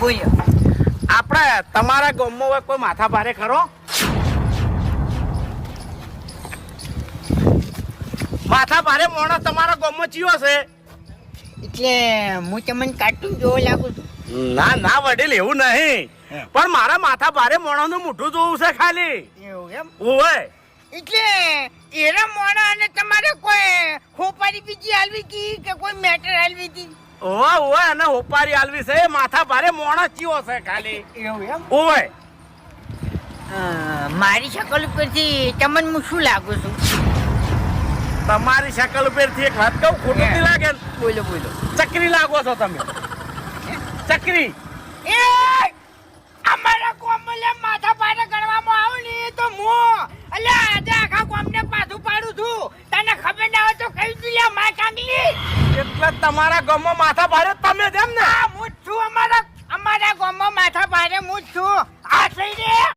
બોલ્યો આપણે તમારા ગામમાં કોઈ માથા ભારે ખરો? માથા ભારે માણસ તમારા ગામમાં ચિયો છે? એટલે હું તમને કાર્ટૂન જોવા લાગુ છું. ના ના વડીલ, એવું નહીં, પણ મારા માથા ભારે માણસ નું મોઢું જોવું છે ખાલી. એવું એમ? ઓય એટલે એના મોણા અને તમારે કોઈ ખોપારી બીજી હાલવી કી કે કોઈ મેટર હાલવી હતી? ઓય ઓય, અને હોપારી આલવી છે. માથા ભારે માણસ ચિયો છે ખાલી. એવું એમ? ઓય મારી શકલ ઉપરથી તમને હું શું લાગુ છું? તમારી શકલ ઉપરથી એક વાત કહું, ખોટું નહીં લાગે ને? બોલો બોલો. ચકરી લાગો છો તમે. ચકરી. એ અમારા કોમલે માથા પાડે ગણવામાં આવું ને તો હું અલ્યા આજે આખા કોમને પાછું પાડું છું. તને ખબર ના હોય તો કહી તું લે માં કાંગલી. એટલે તમારા ગામમાં માથા ભારે તમે જ એમ ને?